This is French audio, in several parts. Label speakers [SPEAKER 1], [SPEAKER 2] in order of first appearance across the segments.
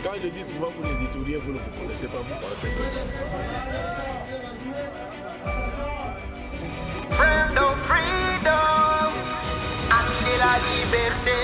[SPEAKER 1] Quand je dis souvent pour les étudiants, vous ne vous connaissez pas, vous pensez que...
[SPEAKER 2] Freedom, ami de la liberté.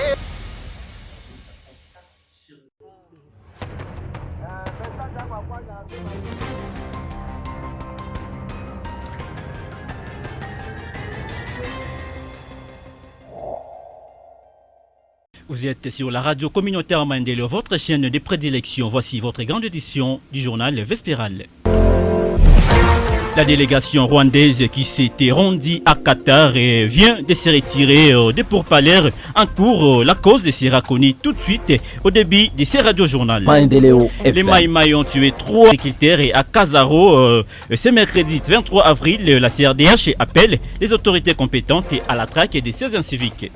[SPEAKER 3] Vous êtes sur la radio communautaire Mandelo, votre chaîne de prédilection. Voici votre grande édition du journal Vespéral. La délégation rwandaise qui s'était rendue à Qatar vient de se retirer des pourparlers en cours. La cause sera connue tout de suite au début de ces radiojournal. Les Maïmaï ont tué 3 secrétaires à Kazaro ce mercredi 23 avril. La CRDH appelle les autorités compétentes à la traque de ces inciviques.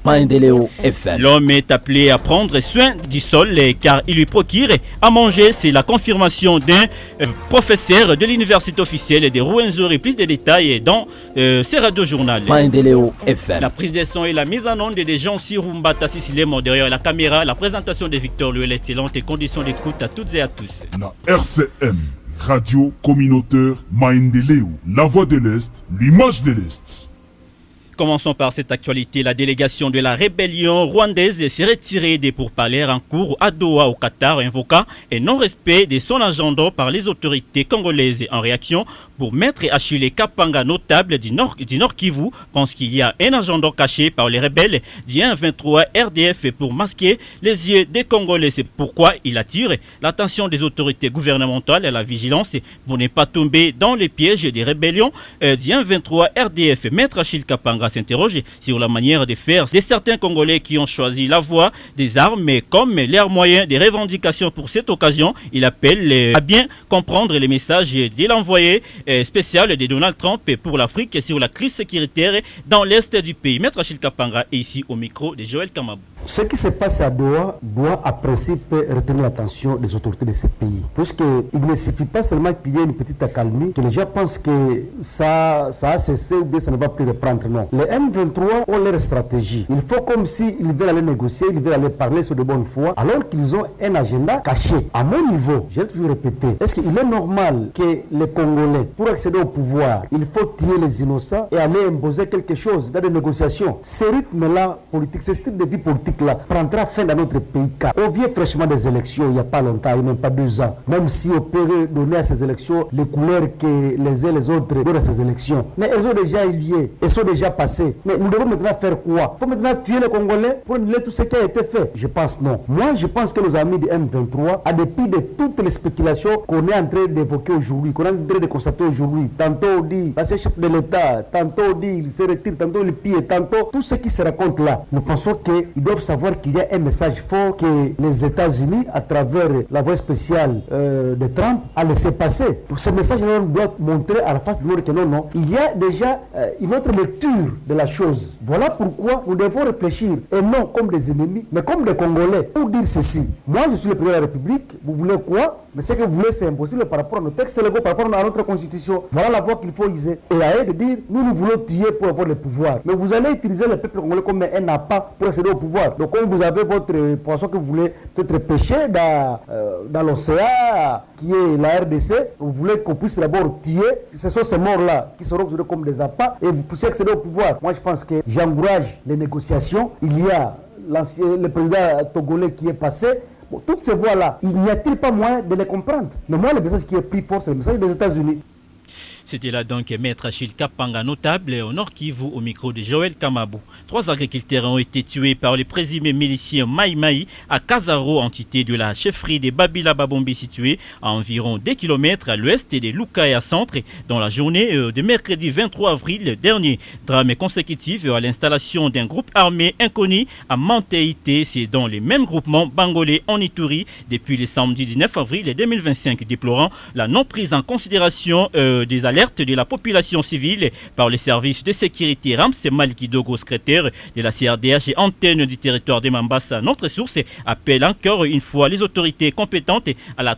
[SPEAKER 3] L'homme est appelé à prendre soin du sol car il lui procure à manger. C'est la confirmation d'un professeur de l'université officielle de Rouen. Vous aurez plus de détails dans ces radiojournal. La prise de son et la mise en onde des gens sur Rumbata Sissilemo derrière la caméra, la présentation de Victor Louel, excellente et conditions d'écoute à toutes et à tous.
[SPEAKER 4] La RCM, radio communautaire Maendeleo, la voix de l'Est, l'image de l'Est.
[SPEAKER 3] Commençons par cette actualité. La délégation de la rébellion rwandaise s'est retirée des pourparlers en cours à Doha au Qatar, invoquant un non-respect de son agenda par les autorités congolaises. En réaction, pour Maître Achille Kapanga, notable du Nord Kivu, pense qu'il y a un agenda caché par les rebelles du 1-23 RDF pour masquer les yeux des Congolais. C'est pourquoi il attire l'attention des autorités gouvernementales à la vigilance pour ne pas tomber dans les pièges des rébellions du 1-23 RDF. Maître Achille Kapanga s'interroge sur la manière de faire de certains Congolais qui ont choisi la voie des armes comme leur moyen de revendication. Pour cette occasion, il appelle à bien comprendre les messages de l'envoyé spécial de Donald Trump pour l'Afrique sur la crise sécuritaire dans l'est du pays. Maître Achille Kapanga est ici au micro de Joël Kamabou.
[SPEAKER 5] Ce qui se passe à Doha doit à principe retenir l'attention des autorités de ce pays. Puisqu'il ne suffit pas seulement qu'il y ait une petite accalmie, que les gens pensent que ça a cessé ou bien ça ne va plus reprendre. Non. Les M23 ont leur stratégie. Il faut comme s'ils veulent aller négocier, ils veulent aller parler sur de bonne foi, alors qu'ils ont un agenda caché. À mon niveau, j'ai toujours répété, est-ce qu'il est normal que les Congolais, pour accéder au pouvoir, il faut tuer les innocents et aller imposer quelque chose dans des négociations? Ce rythme-là politique, ce style de vie politique-là prendra fin dans notre pays. Car on vient fraîchement des élections il n'y a pas longtemps, il n'y a même pas 2 ans. Même si on peut donner à ces élections les couleurs que les uns les autres donnent à ces élections. Mais elles ont déjà eu lieu, elles sont déjà passées. Mais nous devons maintenant faire quoi? Il faut maintenant tuer les Congolais pour annuler tout ce qui a été fait? Je pense non. Moi, je pense que nos amis du M23, à dépit de toutes les spéculations qu'on est en train d'évoquer aujourd'hui, qu'on est en train de constater aujourd'hui, tantôt on dit l'ancien chef de l'État, tantôt on dit il se retire, tantôt il pille, tantôt tout ce qui se raconte là, nous pensons qu'ils doivent savoir qu'il y a un message fort que les États-Unis, à travers la voie spéciale de Trump, a laissé passer. Donc ce message-là doit montrer à la face de l'autre que non, il y a déjà une autre lecture de la chose. Voilà pourquoi nous devons réfléchir, et non comme des ennemis, mais comme des Congolais. Pour dire ceci, moi je suis le président de la République, vous voulez quoi? Mais ce que vous voulez, c'est impossible par rapport à nos textes légaux, par rapport à notre constitution. Voilà la voie qu'il faut user. Et à eux de dire, nous voulons tuer pour avoir le pouvoir. Mais vous allez utiliser le peuple congolais comme un appât pour accéder au pouvoir. Donc comme vous avez votre poisson que vous voulez peut-être pêcher dans l'océan, qui est la RDC, vous voulez qu'on puisse d'abord tuer. Ce sont ces morts-là qui seront considérés comme des appâts et vous puissiez accéder au pouvoir. Moi je pense que j'encourage les négociations. Il y a le président togolais qui est passé. Bon, toutes ces voies-là, il n'y a-t-il pas moyen de les comprendre? Mais moi, le message qui est plus fort, c'est le message des États-Unis.
[SPEAKER 3] C'était là donc Maître Achille Kapanga, notable au Nord Kivu, au micro de Joël Kamabou. 3 agriculteurs ont été tués par les présumés miliciens Maïmaï à Kazaro, entité de la chefferie de Babila Babombi située à environ 2 km à l'ouest de Lukaya Centre dans la journée de mercredi 23 avril dernier. Drame consécutif à l'installation d'un groupe armé inconnu à Manteïté, c'est dans les mêmes groupements bangolais en Ituri depuis le samedi 19 avril 2025, déplorant la non prise en considération des alertes de la population civile par les services de sécurité. Ramsey Malkidogo, secrétaire de la CRDH et antenne du territoire de Mambasa. Notre source appelle encore une fois les autorités compétentes à la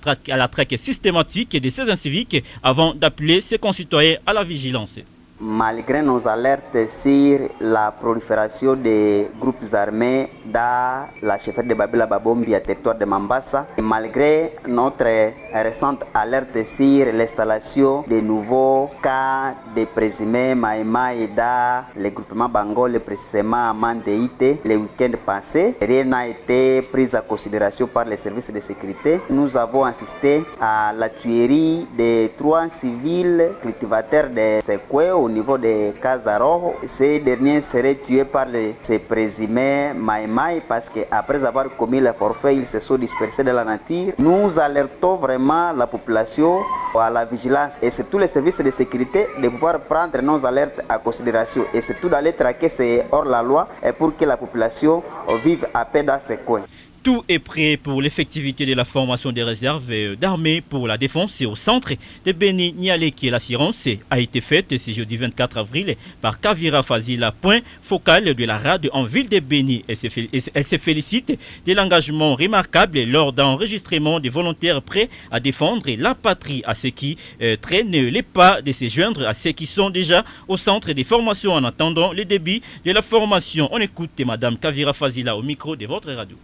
[SPEAKER 3] traque systématique de ces inciviques avant d'appeler ses concitoyens à la vigilance.
[SPEAKER 6] Malgré nos alertes sur la prolifération des groupes armés dans la chefferie de Babila Babombi à territoire de Mambasa, et malgré notre récente alerte sur l'installation de nouveaux cas de présumés Maïmaï dans le groupement Bangol, précisément à Mandeïte, le week-end passé, rien n'a été pris en considération par les services de sécurité. Nous avons assisté à la tuerie de 3 civils cultivateurs de Sekwe au niveau de Kazaroho. Ces derniers seraient tués par ces présumés Maïmaï parce qu'après avoir commis le forfait, ils se sont dispersés dans la nature. Nous alertons vraiment la population à la vigilance et surtout les services de sécurité de pouvoir prendre nos alertes en considération et surtout d'aller traquer ces hors la loi et pour que la population vive à paix dans ces coins.
[SPEAKER 3] Tout est prêt pour l'effectivité de la formation des réserves d'armée pour la défense et au centre de Beni Nialeki. L'assurance a été faite ce jeudi 24 avril par Kavira Fazila, point focal de la RAD en ville de Beni. Elle se félicite de l'engagement remarquable lors d'enregistrement des volontaires prêts à défendre la patrie, à ceux qui traînent les pas de se joindre à ceux qui sont déjà au centre des formations en attendant le début de la formation. On écoute Madame Kavira Fazila au micro de votre radio.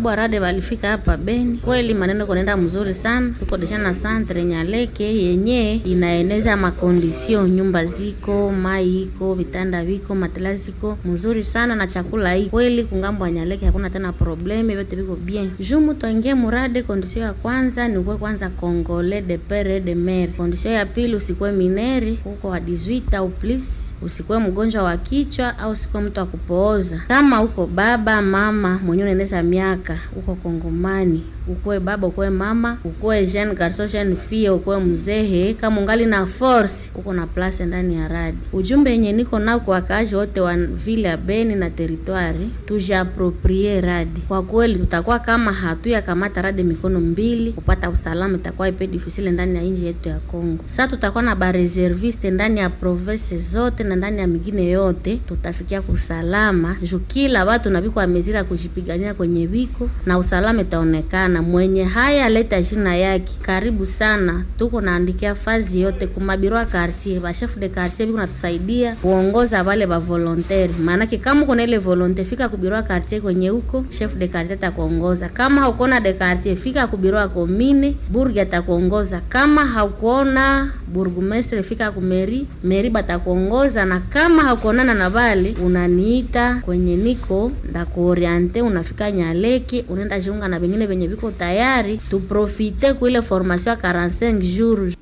[SPEAKER 7] Rade walifika hapa Beni, kweli maneno kunaenda mzuri sana. Tuko deja na centre Nyaleke yenye inaeneza makondisio, nyumba ziko, mai iko, vitanda viko, matela ziko mzuri sana na chakula hii. Kweli kungambo ya Nyaleke hakuna tena probleme, yote viko bien. Jumu tuingie murade, kondisio ya kwanza ni uwe kwanza Congolais de pere de mer. Kondisio ya pili usikuwe mineri, uko wa 18 au plus. Usikuwe mgonjwa wa kichwa au usikuwe mtu wa kupooza. Kama uko baba, mama, mwenye unaeneza miaka, uko Kongomani, ukuwe baba, ukuwe mama, ukuwe jeune garçon, jeune fille, ukuwe mzehe, kama ungali na force, uko na place ndani ya radi. Ujumbe yenye niko nao kwa wakazi wote wa vile ya Beni na territoire, tujiaproprie radi. Kwa kweli tutakuwa kama hatuya kamata radi mikono mbili, kupata usalama itakuwa ipe difficile ndani ya nchi yetu ya Kongo. Sasa tutakuwa na ba reserviste ndani ya province zote na ndani ya mingine yote, tutafikia kusalama. Jukila watu na biko amezira kujipigania kwenye biko na usalama itaonekana. Mwenye haya leta jina yake, karibu sana. Tuko naandikia fazi yote kumabiro ya quartier, ba chef de quartier biko natusaidia kuongoza wale ba volontaire. Maana kama kuna ile volontaire fika kubiro ya quartier kwenye huko, chef de quartier atakuongoza. Kama haukuona de quartier fika kubiro ya commune, burgi atakuongoza. Kama haukuona burgomestre fika ku meri batakuongoza, na kama haukuonana na bale unaniita kwenye niko ndakuoriente, unafika Nyaleke, unaenda jiunga na bengine benye biko tayari, tu profite kwa ile formation 45 jours.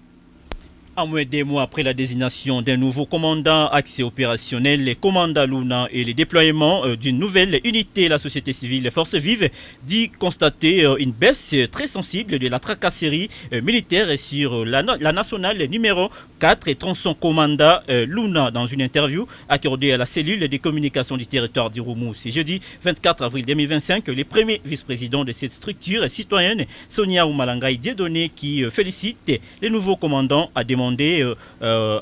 [SPEAKER 3] À moins de mois après la désignation d'un nouveau commandant accès opérationnel, les commandants Luna et le déploiement d'une nouvelle unité, la société civile les forces vives dit constater une baisse très sensible de la tracasserie militaire sur la nationale numéro 4 et tronçon commandant Luna. Dans une interview accordée à la cellule de communication du territoire d'Irumu ce jeudi 24 avril 2025, le premier vice-président de cette structure citoyenne, Sonia Oumalangaï Dieudonné, qui félicite les nouveaux commandants, a demandé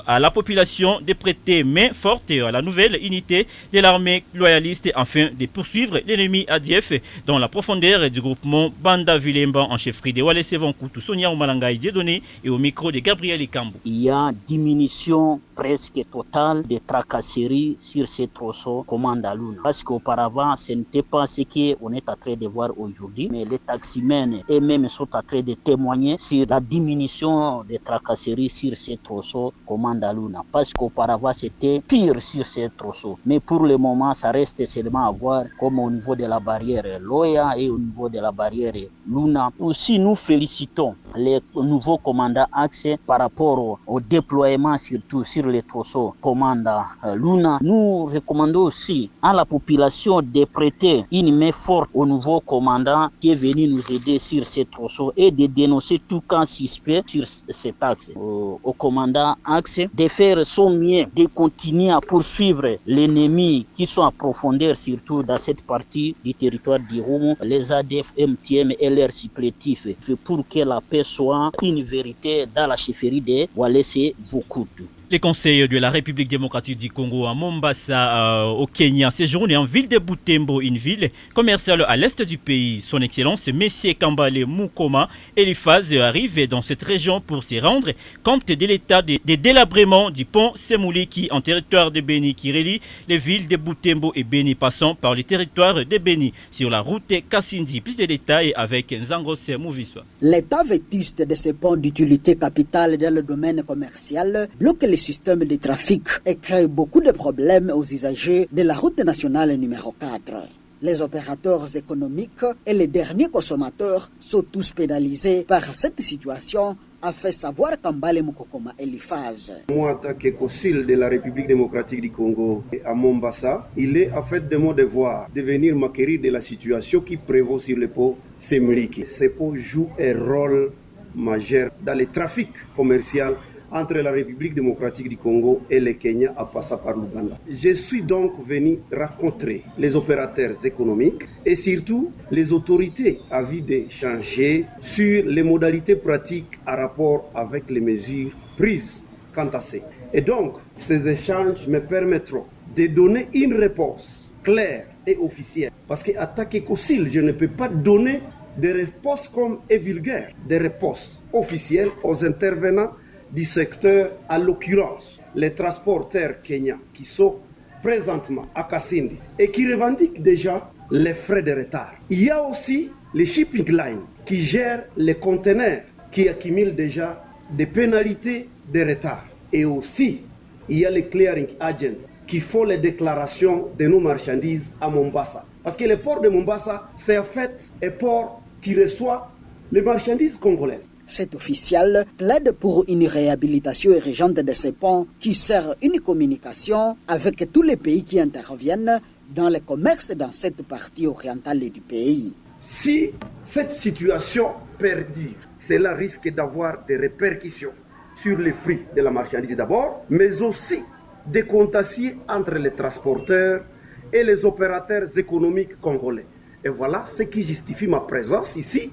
[SPEAKER 3] à la population de prêter main forte à la nouvelle unité de l'armée loyaliste afin de poursuivre l'ennemi ADF dans la profondeur du groupement Banda Vilemba en chefferie de Walese Vankoutou. Sonia Oumalangaï Dieudonné et au micro de Gabriel Ikambo.
[SPEAKER 8] Il y a diminution presque totale des tracasseries sur ces tronçons commande à Luna. Parce qu'auparavant, ce n'était pas ce qu'on est en train de voir aujourd'hui, mais les taximens eux-mêmes sont en train de témoigner sur la diminution des tracasseries sur ces tronçons commande à Luna. Parce qu'auparavant, c'était pire sur ces tronçons. Mais pour le moment, ça reste seulement à voir comme au niveau de la barrière Loya et au niveau de la barrière Luna. Aussi, nous félicitons les nouveaux commandants accès par rapport au déploiement, surtout sur les tronçons commandant Luna. Nous recommandons aussi à la population de prêter une main forte au nouveau commandant qui est venu nous aider sur ces tronçons et de dénoncer tout cas suspect sur cet axe. Au commandant axe de faire son mieux, de continuer à poursuivre l'ennemi qui sont à profondeur, surtout dans cette partie du territoire d'Irumu, les ADF, MTM et leurs supplétifs, pour que la paix soit une vérité dans la chefferie de Walese Vankoutou.
[SPEAKER 3] Les conseils de la République démocratique du Congo à Mombasa, au Kenya, séjournent en ville de Butembo, une ville commerciale à l'est du pays. Son Excellence, M. Kambale Mukoma Eliphaz, arrive dans cette région pour se rendre compte de l'état des délabrements du pont Semouliki en territoire de Beni qui relie les villes de Butembo et Beni passant par le territoire de Beni sur la route Kassindi. Plus de détails avec Nzangos Mouviswa.
[SPEAKER 9] L'état vétuste de ces ponts d'utilité capitale dans le domaine commercial bloque les systèmes de trafic et crée beaucoup de problèmes aux usagers de la route nationale numéro 4. Les opérateurs économiques et les derniers consommateurs sont tous pénalisés par cette situation, a fait savoir Kambale Mukokoma Eliphaz.
[SPEAKER 10] Moi, en tant que consul de la République démocratique du Congo à Mombasa, il est en fait de mon devoir de venir m'acquérir de la situation qui prévaut sur le pont Semuliki. Ce pont joue un rôle majeur dans le trafic commercial entre la République démocratique du Congo et le Kenya en passant par l'Ouganda. Je suis donc venu rencontrer les opérateurs économiques et surtout les autorités avides d'échanger sur les modalités pratiques en rapport avec les mesures prises quant à ces. Et donc, ces échanges me permettront de donner une réponse claire et officielle. Parce qu'en tant que consul, je ne peux pas donner des réponses comme et vulgaires, des réponses officielles aux intervenants du secteur, à l'occurrence les transporteurs kenyans qui sont présentement à Kassindi et qui revendiquent déjà les frais de retard. Il y a aussi les shipping lines qui gèrent les conteneurs qui accumulent déjà des pénalités de retard. Et aussi, il y a les clearing agents qui font les déclarations de nos marchandises à Mombasa. Parce que le port de Mombasa, c'est en fait un port qui reçoit les marchandises congolaises.
[SPEAKER 9] Cet officiel plaide pour une réhabilitation urgente de ces ponts qui sert une communication avec tous les pays qui interviennent dans le commerce dans cette partie orientale du pays.
[SPEAKER 10] Si cette situation perdure, cela risque d'avoir des répercussions sur les prix de la marchandise d'abord, mais aussi des contentieux entre les transporteurs et les opérateurs économiques congolais. Et voilà ce qui justifie ma présence ici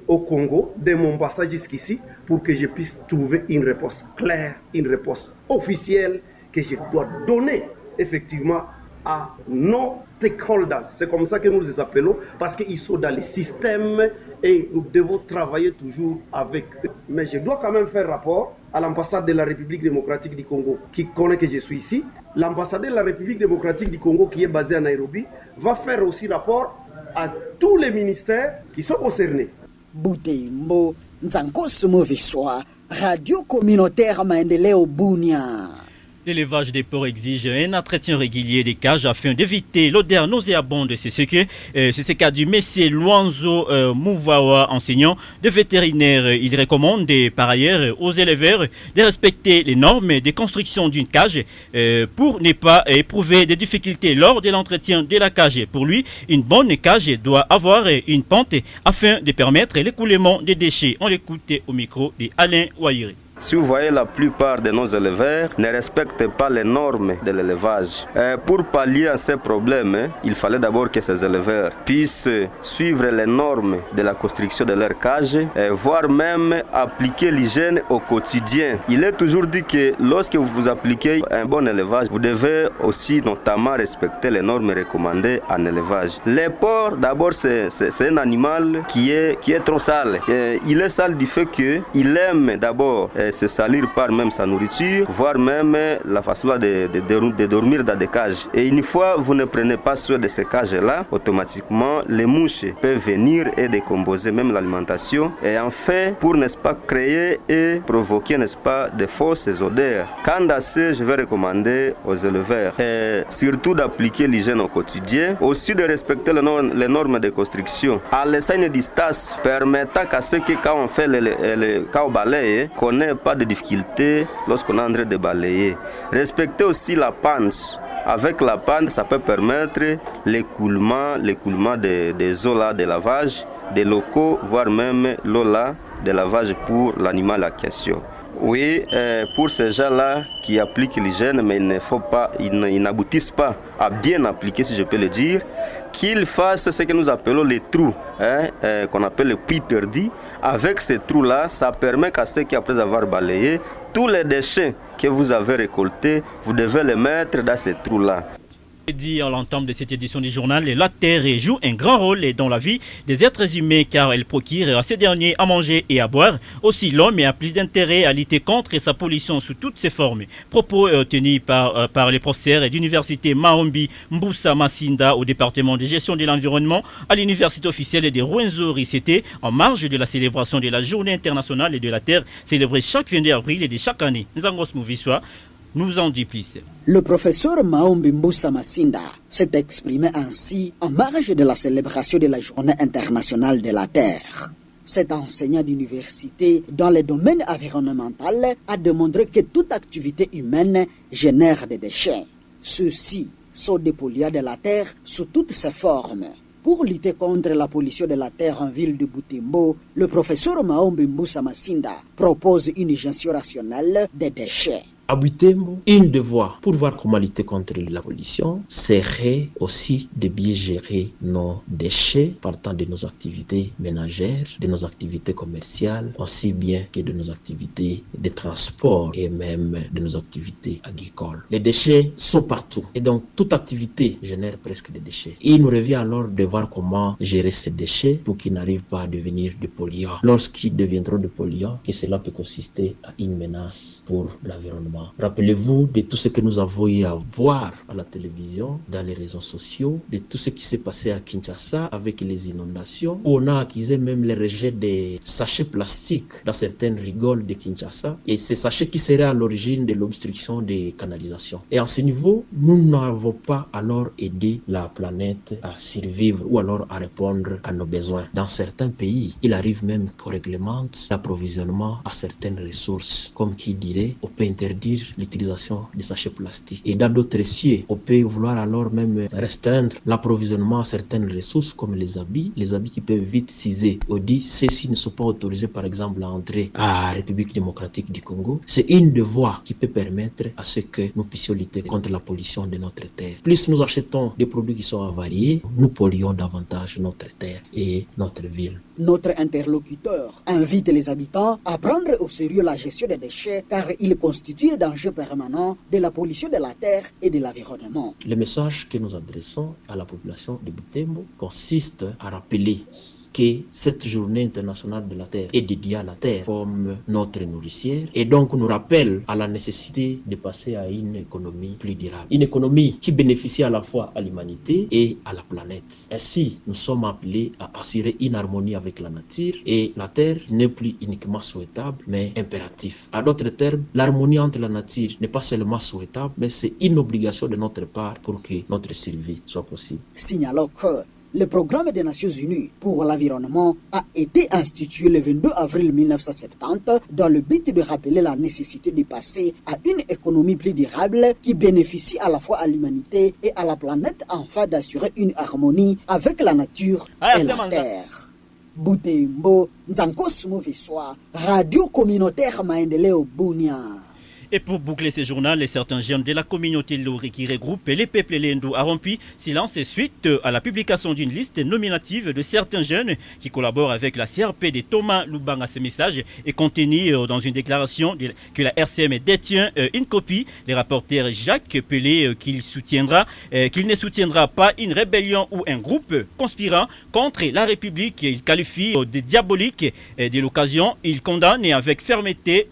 [SPEAKER 10] au Congo, de Mombasa jusqu'ici, pour que je puisse trouver une réponse claire, une réponse officielle que je dois donner effectivement à nos stakeholders. C'est comme ça que nous les appelons, parce qu'ils sont dans le système et nous devons travailler toujours avec eux. Mais je dois quand même faire rapport à l'ambassade de la République démocratique du Congo, qui connaît que je suis ici. L'ambassadeur de la République démocratique du Congo, qui est basé à Nairobi, va faire aussi rapport à tous les ministères qui sont concernés.
[SPEAKER 9] Butembo, Nzankos Moviswa, Radio Communautaire Maendeleo Bunia.
[SPEAKER 3] L'élevage des porcs exige un entretien régulier des cages afin d'éviter l'odeur nauséabonde. C'est ce qu'a dit M. Luanzo Mouvawa, enseignant de vétérinaire. Il recommande par ailleurs aux éleveurs de respecter les normes de construction d'une cage pour ne pas éprouver des difficultés lors de l'entretien de la cage. Pour lui, une bonne cage doit avoir une pente afin de permettre l'écoulement des déchets. On l'écoute au micro d'Alain Ouairi.
[SPEAKER 11] Si vous voyez, la plupart de nos éleveurs ne respectent pas les normes de l'élevage. Pour pallier à ces problèmes, il fallait d'abord que ces éleveurs puissent suivre les normes de la construction de leur cage, voire même appliquer l'hygiène au quotidien. Il est toujours dit que lorsque vous appliquez un bon élevage, vous devez aussi notamment respecter les normes recommandées en élevage. Les porcs, d'abord, c'est un animal qui est trop sale. Il est sale du fait qu'il aime d'abord se salir par même sa nourriture, voire même la façon de dormir dans des cages. Et une fois vous ne prenez pas soin de ces cages-là, automatiquement les mouches peuvent venir et décomposer même l'alimentation. Et en fait, pour n'est-ce pas créer et provoquer n'est-ce pas de fausses odeurs. Quant à ce, je vais recommander aux éleveurs surtout d'appliquer l'hygiène au quotidien, aussi de respecter les normes de construction, à laisser une distance permettant qu'à ce que quand on fait quand on balaye, qu'on n'ait pas de difficulté lorsqu'on est en train de balayer. Respecter aussi la pente. Avec la pente, ça peut permettre l'écoulement des eaux là de lavage, des locaux, voire même l'eau là de lavage pour l'animal à question. Oui, pour ces gens-là qui appliquent l'hygiène, mais ils n'aboutissent pas à bien appliquer, si je peux le dire, qu'ils fassent ce que nous appelons les trous, qu'on appelle le puits perdu, avec ces trous-là, ça permet qu'à ceux qui, après avoir balayé, tous les déchets que vous avez récoltés, vous devez les mettre dans ces trous-là.
[SPEAKER 3] Dit à l'entame de cette édition du journal, la terre joue un grand rôle dans la vie des êtres humains car elle procure à ces derniers à manger et à boire. Aussi, l'homme a plus d'intérêt à lutter contre sa pollution sous toutes ses formes. Propos tenus par les professeurs d'université Mahombi Mbusa Masinda au département de gestion de l'environnement à l'université officielle de Rwenzori. C'était en marge de la célébration de la journée internationale de la terre célébrée chaque 22 avril de chaque année. Nzangos Mouviswa nous en dit plus.
[SPEAKER 9] Le professeur Mahombi Mbusa Masinda s'est exprimé ainsi en marge de la célébration de la journée internationale de la terre. Cet enseignant d'université dans le domaine environnemental a démontré que toute activité humaine génère des déchets. Ceux-ci sont dépollués de la terre sous toutes ses formes. Pour lutter contre la pollution de la terre en ville de Butembo, le professeur Mahombi Mbusa Masinda propose une gestion rationnelle des déchets.
[SPEAKER 12] À Butembo, une des voies pour voir comment lutter contre la pollution serait aussi de bien gérer nos déchets partant de nos activités ménagères, de nos activités commerciales, aussi bien que de nos activités de transport et même de nos activités agricoles. Les déchets sont partout et donc toute activité génère presque des déchets. Il nous revient alors de voir comment gérer ces déchets pour qu'ils n'arrivent pas à devenir des polluants. Lorsqu'ils deviendront des polluants, que cela peut consister à une menace pour l'environnement. Rappelez-vous de tout ce que nous avons eu à voir à la télévision, dans les réseaux sociaux, de tout ce qui s'est passé à Kinshasa avec les inondations, où on a accusé même les rejets des sachets plastiques dans certaines rigoles de Kinshasa, et ces sachets qui seraient à l'origine de l'obstruction des canalisations. Et à ce niveau, nous n'avons pas alors aidé la planète à survivre ou alors à répondre à nos besoins. Dans certains pays, il arrive même qu'on réglemente l'approvisionnement à certaines ressources, comme qui dirait, on peut interdire l'utilisation des sachets plastiques. Et dans d'autres cieux, on peut vouloir alors même restreindre l'approvisionnement à certaines ressources comme les habits qui peuvent vite s'user. On dit ceux-ci ne sont pas autorisés par exemple à entrer à la République démocratique du Congo. C'est une des voies qui peut permettre à ce que nous puissions lutter contre la pollution de notre terre. Plus nous achetons des produits qui sont avariés, nous polluons davantage notre terre et notre ville.
[SPEAKER 9] Notre interlocuteur invite les habitants à prendre au sérieux la gestion des déchets car il constitue un danger permanent de la pollution de la terre et de l'environnement.
[SPEAKER 12] Le message que nous adressons à la population de Butembo consiste à rappeler que cette journée internationale de la terre est dédiée à la terre comme notre nourricière et donc nous rappelle à la nécessité de passer à une économie plus durable. Une économie qui bénéficie à la fois à l'humanité et à la planète. Ainsi, nous sommes appelés à assurer une harmonie avec la nature et la terre n'est plus uniquement souhaitable mais impératif. À d'autres termes, l'harmonie entre la nature n'est pas seulement souhaitable mais c'est une obligation de notre part pour que notre survie soit possible.
[SPEAKER 9] Signalons que le programme des Nations Unies pour l'environnement a été institué le 22 avril 1970 dans le but de rappeler la nécessité de passer à une économie plus durable qui bénéficie à la fois à l'humanité et à la planète afin d'assurer une harmonie avec la nature et la terre. Butembo, Nzankos Mouviswa, Radio Communautaire Maendeleo Bunia.
[SPEAKER 3] Et pour boucler ce journal, certains jeunes de la communauté Lori qui regroupe les peuples Lendo a rompu silence suite à la publication d'une liste nominative de certains jeunes qui collaborent avec la CRP de Thomas Lubanga. Ce message est contenu dans une déclaration que la RCM détient une copie. Le rapporteur Jacques Pelé qu'il ne soutiendra pas une rébellion ou un groupe conspirant contre la République. Il qualifie de diabolique de l'occasion. Il condamne avec fermeté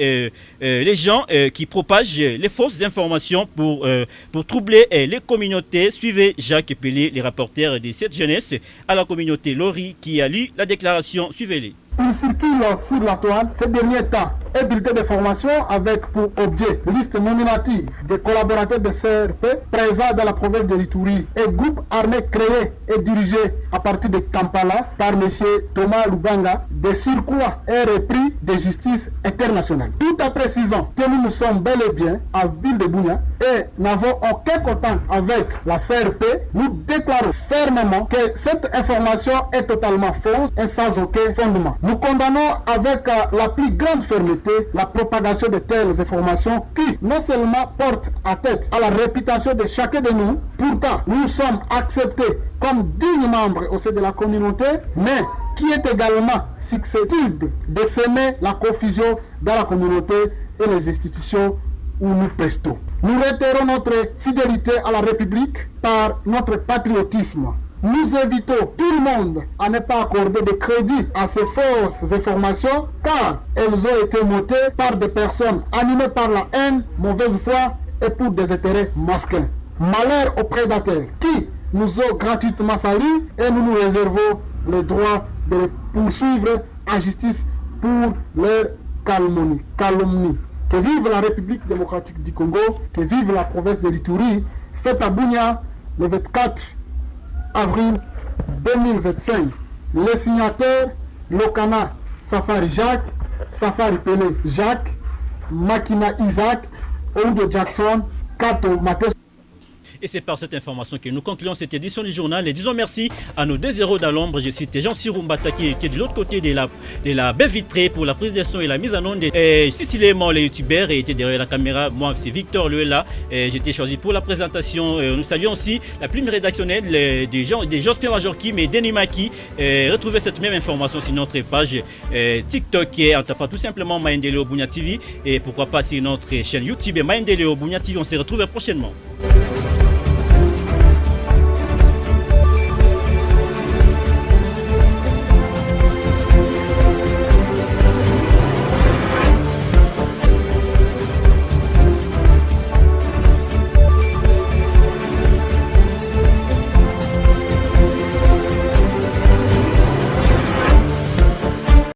[SPEAKER 3] les gens qui propagent les fausses informations pour troubler les communautés. Suivez Jacques Pelé, les rapporteurs de cette jeunesse à la communauté Lori qui a lu la déclaration. Suivez-les.
[SPEAKER 13] Il circule sur la toile ces derniers temps et bulletin de formation avec pour objet liste nominative des collaborateurs de CRP présents dans la province de l'Ituri et groupe armé créé et dirigé à partir de Kampala par M. Thomas Lubanga de surcroît et repris de justice internationale. Tout en précisant que nous sommes bel et bien à Ville de Bunia et n'avons aucun contact avec la CRP, nous déclarons fermement que cette information est totalement fausse et sans aucun fondement. Nous condamnons avec la plus grande fermeté la propagation de telles informations qui non seulement portent atteinte à la réputation de chacun de nous, pourtant nous sommes acceptés comme dignes membres au sein de la communauté, mais qui est également susceptible de semer la confusion dans la communauté et les institutions où nous prestons. Nous réitérons notre fidélité à la République par notre patriotisme. Nous invitons tout le monde à ne pas accorder de crédit à ces fausses informations car elles ont été montées par des personnes animées par la haine, mauvaise foi et pour des intérêts masquins. Malheur aux prédateurs qui nous ont gratuitement salis et nous nous réservons le droit de les poursuivre en justice pour leur calomnie. Que vive la République démocratique du Congo, que vive la province de l'Ituri, fête à Bunia le 24 avril 2025. Les signataires, Lokana Safari Jacques, Safari Pelé Jacques, Makina Isaac, Oudo Jackson, Kato Matheus.
[SPEAKER 3] Et c'est par cette information que nous concluons cette édition du journal et disons merci à nos deux héros dans l'ombre. Je cite Jean-Cyril Mbata qui est de l'autre côté de la baie vitrée pour la prise de son et la mise en onde. Cécile Aimant, le youtubeur, était derrière la caméra. Moi, c'est Victor Luela. J'étais choisi pour la présentation. Nous saluons aussi la plume rédactionnelle des Jospin Majorkim et Denis Maki. Retrouvez cette même information sur notre page TikTok en tapant tout simplement Maendeleo Bunia TV et pourquoi pas sur notre chaîne YouTube Maendeleo Bunia TV. On se retrouve prochainement.